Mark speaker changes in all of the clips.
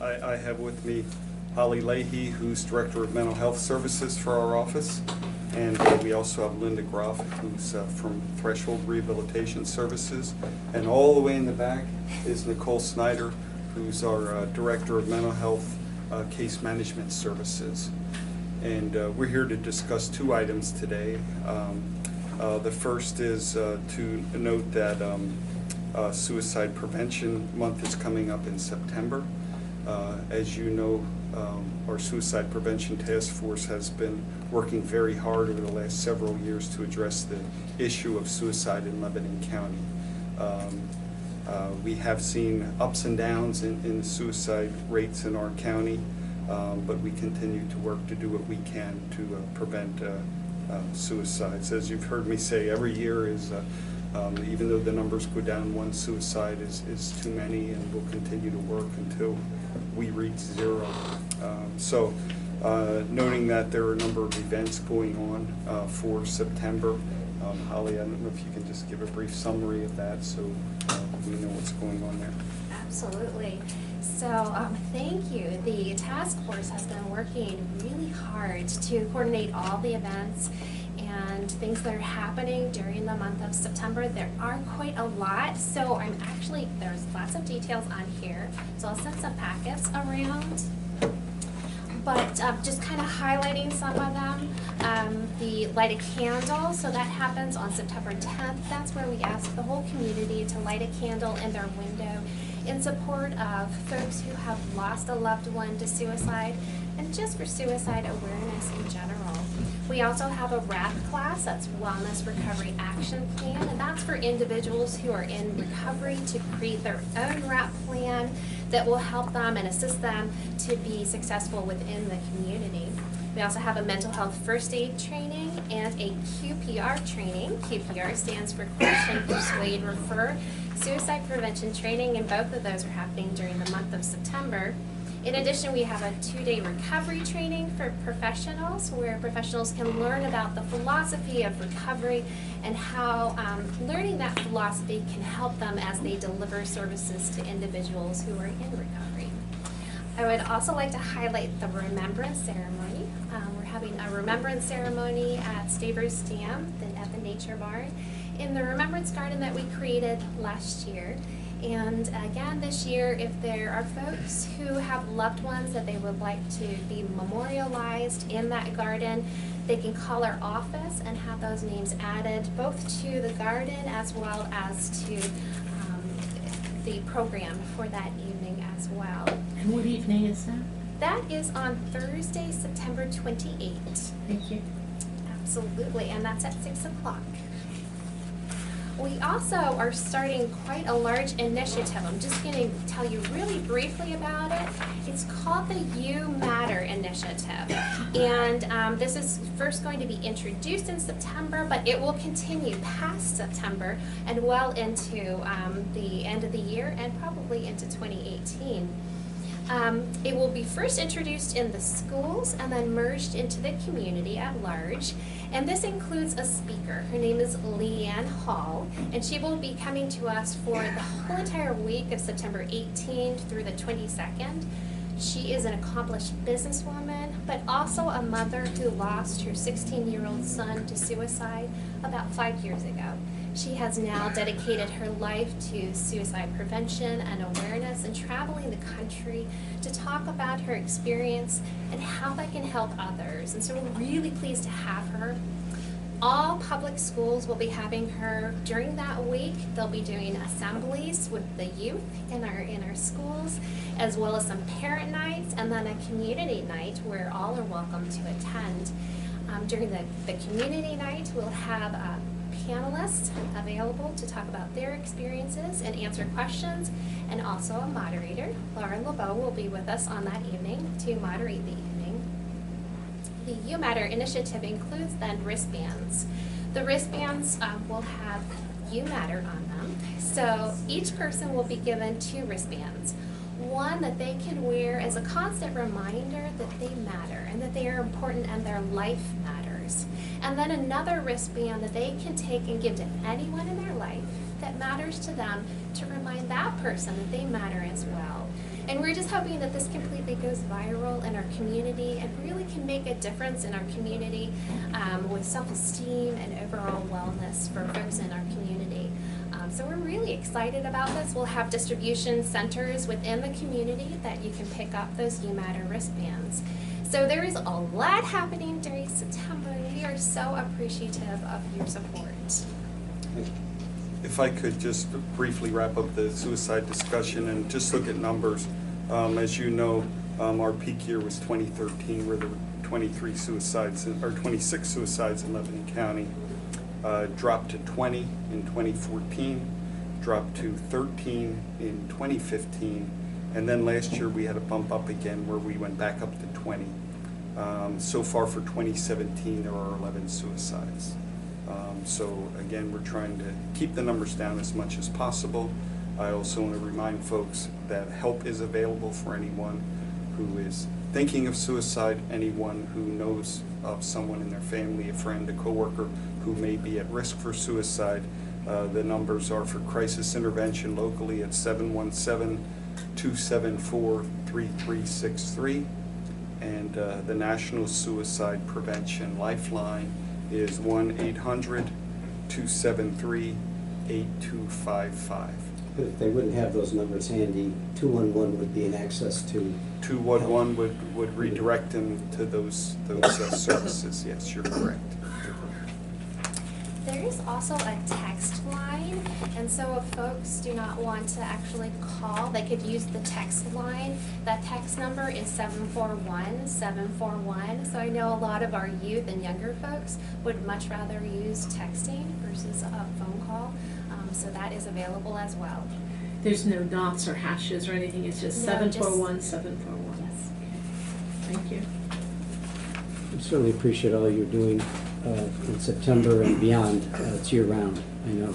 Speaker 1: I have with me Leahy, who's Director of Mental Health Services for our office. And we also have Linda Groff, who's from Threshold Rehabilitation Services. And all the way in the back is Nicole Snyder, who's our Director of Mental Health Case Management Services. And we're here to discuss two items today. The first is to note that Suicide Prevention Month is coming up in September. As you know, our Suicide Prevention Task Force has been working very hard over the last several years to address the issue of suicide in Lebanon County. We have seen ups and downs in suicide rates in our county, but we continue to work to do what we can to prevent suicides. As you've heard me say, every year is even though the numbers go down, one suicide is too many, and we'll continue to work until we reach zero. Noting that there are a number of events going on for September, Holly, I don't know if you can just give a brief summary of that so we know what's going on there.
Speaker 2: Absolutely. So thank you. The task force has been working really hard to coordinate all the events and things that are happening during the month of September. There are quite a lot, so there's lots of details on here, so I'll send some packets around. But just kind of highlighting some of them, the light a candle, so that happens on September 10th. That's where we ask the whole community to light a candle in their window in support of folks who have lost a loved one to suicide and just for suicide awareness in general. We also have a RAP class, that's Wellness Recovery Action Plan, and that's for individuals who are in recovery to create their own RAP plan that will help them and assist them to be successful within the community. We also have a mental health first aid training and a QPR training. QPR stands for Question, Persuade, Refer. Suicide prevention training, and both of those are happening during the month of September. In addition, we have a 2-day recovery training for professionals where professionals can learn about the philosophy of recovery and how learning that philosophy can help them as they deliver services to individuals who are in recovery. I would also like to highlight the Remembrance Ceremony. We're having a Remembrance Ceremony at Stavers Dam at the Nature Barn in the Remembrance Garden that we created last year. And again, this year, if there are folks who have loved ones that they would like to be memorialized in that garden, they can call our office and have those names added both to the garden as well as to the program for that evening as well.
Speaker 3: And what evening is that?
Speaker 2: That is on Thursday, September 28th.
Speaker 3: Thank you.
Speaker 2: Absolutely, and that's at 6 o'clock. We also are starting quite a large initiative. I'm just going to tell you really briefly about it. It's called the You Matter Initiative. And this is first going to be introduced in September, but it will continue past September and well into the end of the year and probably into 2018. It will be first introduced in the schools and then merged into the community at large. And this includes a speaker. Her name is Leanne Hall, and she will be coming to us for the whole entire week of September 18th through the 22nd. She is an accomplished businesswoman, but also a mother who lost her 16-year-old son to suicide about 5 years ago. She has now dedicated her life to suicide prevention and awareness and traveling the country to talk about her experience and how that can help others. And so we're really pleased to have her. All public schools will be having her during that week. They'll be doing assemblies with the youth in our schools, as well as some parent nights and then a community night where all are welcome to attend. During the community night, we'll have panelists available to talk about their experiences and answer questions, and also a moderator. Laura LeBeau will be with us on that evening to moderate the evening. The You Matter initiative includes then wristbands. The wristbands will have You Matter on them. So each person will be given 2 wristbands. One that they can wear as a constant reminder that they matter and that they are important and their life matters. And then another wristband that they can take and give to anyone in their life that matters to them to remind that person that they matter as well. And we're just hoping that this completely goes viral in our community and really can make a difference in our community with self-esteem and overall wellness for folks in our community. So we're really excited about this. We'll have distribution centers within the community that you can pick up those You Matter wristbands. So there is a lot happening during September, and we are so appreciative of your support.
Speaker 1: If I could just briefly wrap up the suicide discussion and just look at numbers. As you know, our peak year was 2013, where there were 26 suicides in Lebanon County. Dropped to 20 in 2014, dropped to 13 in 2015, and then last year we had a bump up again where we went back up to 20. So far for 2017, there are 11 suicides. So again, we're trying to keep the numbers down as much as possible. I also want to remind folks that help is available for anyone who is thinking of suicide, anyone who knows of someone in their family, a friend, a coworker who may be at risk for suicide. The numbers are for crisis intervention locally at 717-274-3363, and the National Suicide Prevention Lifeline is 1-800-273-8255.
Speaker 4: If they wouldn't have those numbers handy, 211 would be an access to.
Speaker 1: 211 would redirect them to those services. Yes, you're correct.
Speaker 2: There is also a text line, and so if folks do not want to actually call, they could use the text line. That text number is 741-741. So I know a lot of our youth and younger folks would much rather use texting versus a phone call. So that is available as well.
Speaker 3: There's no dots or hashes or anything, it's just
Speaker 2: No,
Speaker 3: 741, 741.
Speaker 2: Yes.
Speaker 3: Thank you.
Speaker 4: I certainly appreciate all you're doing in September and beyond. It's year-round, I know.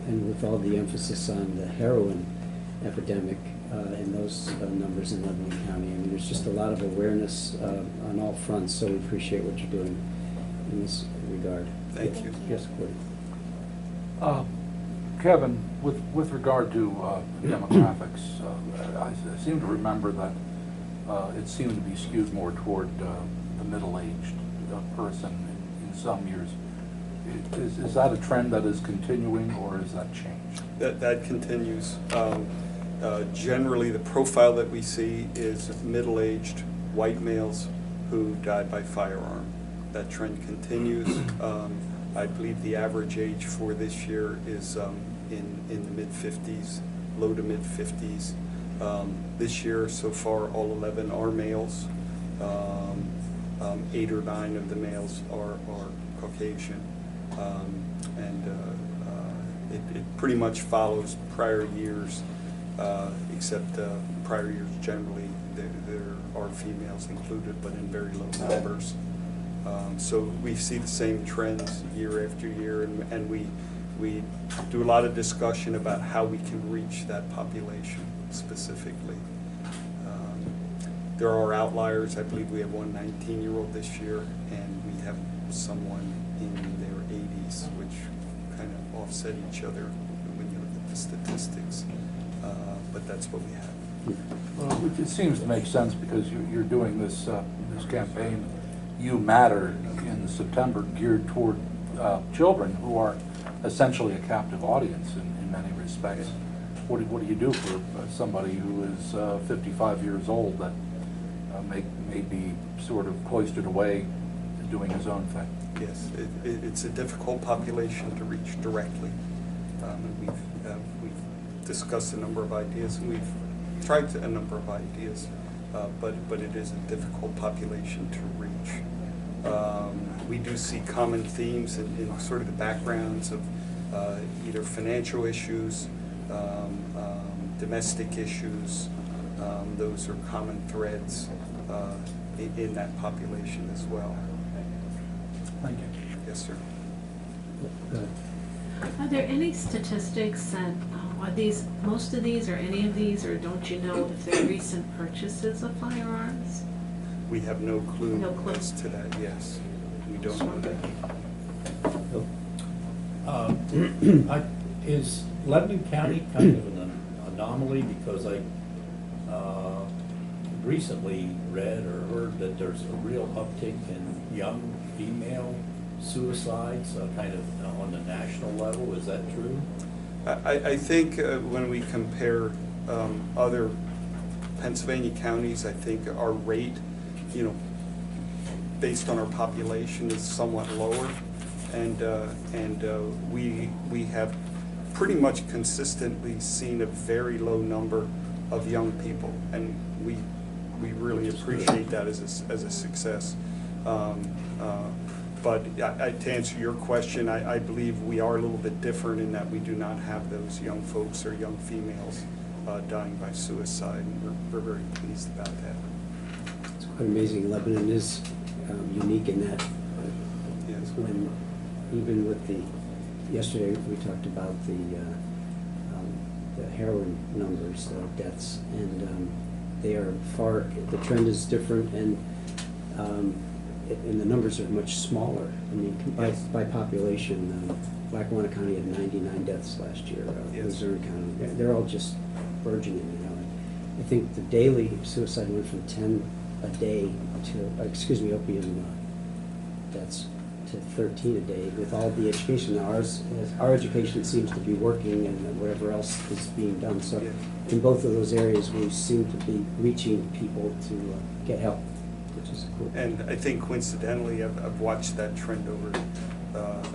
Speaker 4: And with all the emphasis on the heroin epidemic and those numbers in Lebanon County, I mean, there's just a lot of awareness on all fronts, so we appreciate what you're doing in this regard.
Speaker 1: Thank you.
Speaker 4: Yes, Corey.
Speaker 5: Kevin, with regard to demographics, I seem to remember that it seemed to be skewed more toward the middle-aged person in some years. Is that a trend that is continuing, or has that changed?
Speaker 1: That continues. Generally, the profile that we see is middle-aged white males who died by firearm. That trend continues. I believe the average age for this year is in the mid-50s, low to mid-50s. This year, so far, all 11 are males. 8 or 9 of the males are Caucasian. It pretty much follows prior years, except prior years generally there are females included, but in very low numbers. So we see the same trends year after year, and we do a lot of discussion about how we can reach that population specifically. There are outliers. I believe we have one 19-year-old this year, and we have someone in their 80s, which kind of offset each other when you look at the statistics. But that's what we have.
Speaker 5: Well, it seems to make sense because you're doing this campaign, You Matter, in September, geared toward children who are essentially a captive audience in many respects. What do you do for somebody who is 55 years old that may be sort of cloistered away doing his own thing?
Speaker 1: Yes, it's a difficult population to reach directly. And we've discussed a number of ideas, and we've tried a number of ideas, but it is a difficult population to reach. We do see common themes in sort of the backgrounds of either financial issues, domestic issues. Those are common threads in that population as well.
Speaker 5: Thank you.
Speaker 1: Yes, sir.
Speaker 3: Are there any statistics that, are these, most of these or any of these, or don't you know if they're recent purchases of firearms?
Speaker 1: We have no clue,
Speaker 3: No clue.
Speaker 1: as to that, yes. We don't know that.
Speaker 6: Is Lebanon County kind of an anomaly, because recently read or heard that there's a real uptick in young female suicides, kind of on the national level. Is that true?
Speaker 1: I think when we compare other Pennsylvania counties, I think our rate, you know, based on our population is somewhat lower. And we have pretty much consistently seen a very low number of young people, and we really appreciate that as a success. But to answer your question, I believe we are a little bit different in that we do not have those young folks or young females dying by suicide, and we're very pleased about that.
Speaker 4: It's quite amazing. Lebanon is unique in that
Speaker 1: Yes.
Speaker 4: when, even with yesterday we talked about the heroin numbers, deaths, and they are the trend is different, and the numbers are much smaller. I mean, by population, Lackawanna County had 99 deaths last year.
Speaker 1: Yes.
Speaker 4: Missouri County, they're all just burgeoning, you know. I think the daily suicide went from 10 a day to, opium deaths to 13 a day with all the education. Now our education seems to be working, and whatever else is being done. So
Speaker 1: Yeah.
Speaker 4: in both of those areas, we seem to be reaching people to get help, which is cool.
Speaker 1: And I think coincidentally, I've watched that trend over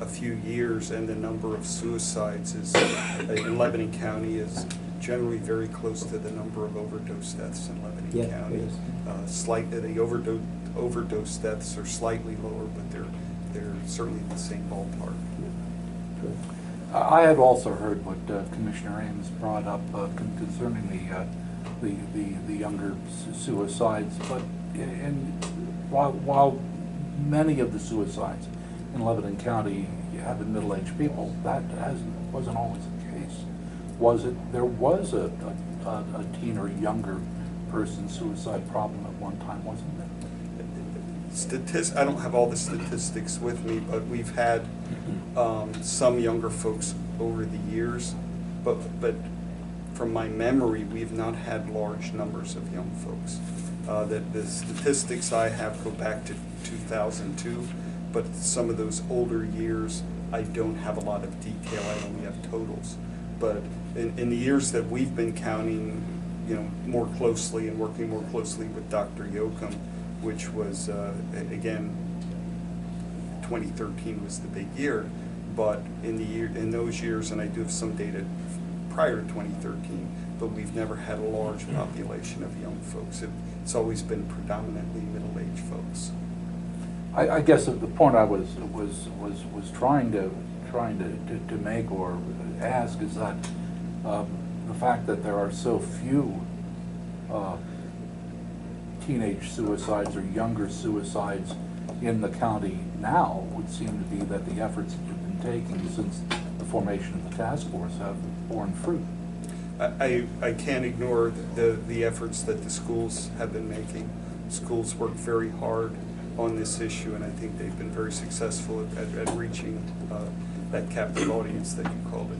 Speaker 1: a few years, and the number of suicides in Lebanon County is generally very close to the number of overdose deaths in Lebanon
Speaker 4: Yeah,
Speaker 1: County.
Speaker 4: it is.
Speaker 1: The overdose deaths are slightly lower, but they're certainly in the same ballpark.
Speaker 4: Cool.
Speaker 5: I had also heard what Commissioner Ames brought up concerning the younger suicides, but while many of the suicides in Lebanon County have been middle-aged people, that wasn't always the case. Was it? There was a teen or younger person suicide problem at one time, wasn't there?
Speaker 1: I don't have all the statistics with me, but we've had some younger folks over the years, but from my memory, we've not had large numbers of young folks. The statistics I have go back to 2002, but some of those older years, I don't have a lot of detail. I only have totals. But in the years that we've been counting, you know, more closely and working more closely with Dr. Yoakum, which was, again, 2013 was the big year, but in those years, and I do have some data prior to 2013, but we've never had a large population of young folks. It's always been predominantly middle-aged folks.
Speaker 5: I guess the point I was trying to make or ask is that the fact that there are so few teenage suicides or younger suicides in the county now would seem to be that the efforts that you've been taking since the formation of the task force have borne fruit.
Speaker 1: I can't ignore the efforts that the schools have been making. Schools work very hard on this issue, and I think they've been very successful at reaching that captive audience that you called it.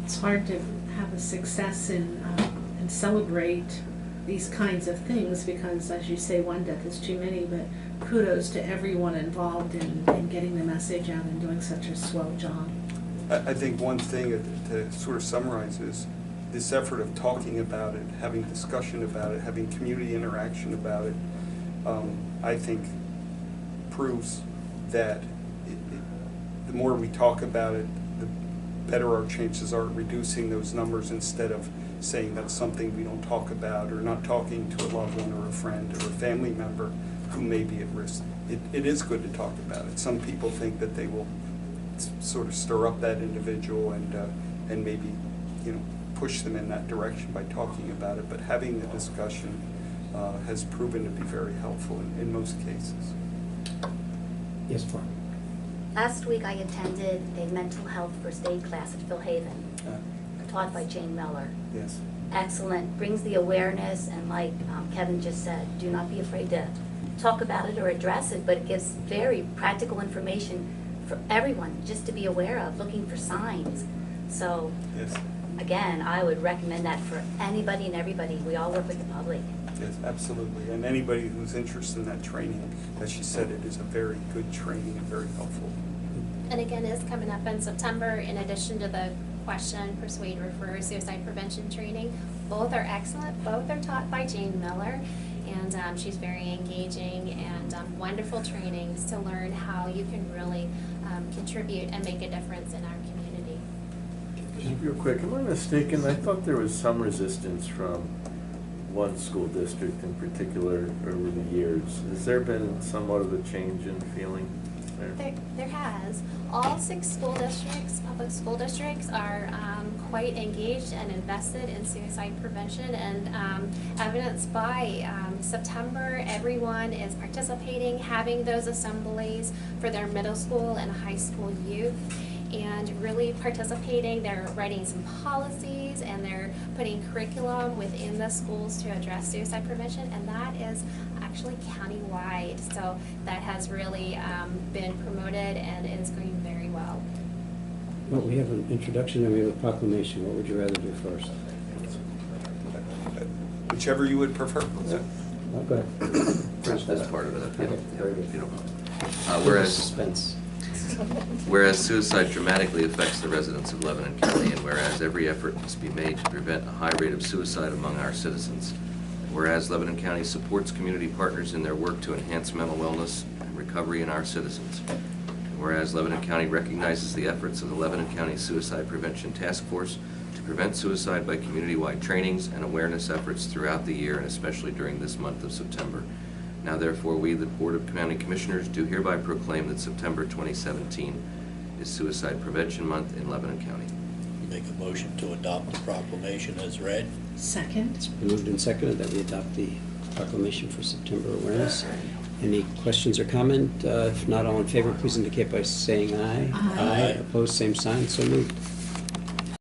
Speaker 3: It's hard to have a success and celebrate these kinds of things because, as you say, one death is too many, but kudos to everyone involved in getting the message out and doing such a swell job.
Speaker 1: I think one thing to sort of summarize is this effort of talking about it, having discussion about it, having community interaction about it, I think proves that the more we talk about it, the better our chances are at reducing those numbers instead of saying that's something we don't talk about or not talking to a loved one or a friend or a family member who may be at risk. It is good to talk about it. Some people think that they will sort of stir up that individual and maybe, you know, push them in that direction by talking about it, but having the discussion has proven to be very helpful in most cases.
Speaker 4: Yes, Barb.
Speaker 7: Last week I attended a mental health first aid class at Phil Haven, taught by Jane Miller.
Speaker 1: Yes.
Speaker 7: Excellent, brings the awareness, and like Kevin just said, do not be afraid to talk about it or address it, but it gives very practical information for everyone just to be aware of, looking for signs. So
Speaker 1: Yes.
Speaker 7: again, I would recommend that for anybody and everybody. We all work with the public.
Speaker 1: Yes, absolutely. And anybody who's interested in that training, as she said, it is a very good training and very helpful.
Speaker 2: And again, it's coming up in September, in addition to the question, persuade, refer, suicide prevention training. Both are excellent. Both are taught by Jane Miller. And she's very engaging and wonderful trainings to learn how you can really contribute and make a difference in our community.
Speaker 8: Just real quick, am I mistaken? I thought there was some resistance from one school district in particular over the years. Has there been somewhat of a change in feeling there?
Speaker 2: There has. All 6 school districts, public school districts, are quite engaged and invested in suicide prevention, and evidenced by September, everyone is participating, having those assemblies for their middle school and high school youth, and really participating. They're writing some policies, and they're putting curriculum within the schools to address suicide prevention, and that is actually countywide. So that has really been promoted and is going very well.
Speaker 4: Well, we have an introduction and we have a proclamation. What would you rather do first?
Speaker 1: Whichever you would prefer.
Speaker 4: Oh, go ahead.
Speaker 9: First, this part of it,
Speaker 4: Okay, very good.
Speaker 9: if you don't mind.
Speaker 4: Whereas suspense.
Speaker 9: Whereas suicide dramatically affects the residents of Lebanon County, and whereas every effort must be made to prevent a high rate of suicide among our citizens. Whereas Lebanon County supports community partners in their work to enhance mental wellness and recovery in our citizens. And whereas Lebanon County recognizes the efforts of the Lebanon County Suicide Prevention Task Force to prevent suicide by community-wide trainings and awareness efforts throughout the year, and especially during this month of September. Now therefore, we, the Board of County Commissioners, do hereby proclaim that September 2017 is Suicide Prevention Month in Lebanon County.
Speaker 6: Make a motion to adopt the proclamation as read.
Speaker 3: Second?
Speaker 4: It's been moved and seconded that we adopt the proclamation for September awareness. Any questions or comment? If not, all in favor, please indicate by saying aye.
Speaker 3: Aye.
Speaker 4: Opposed, same sign, so moved.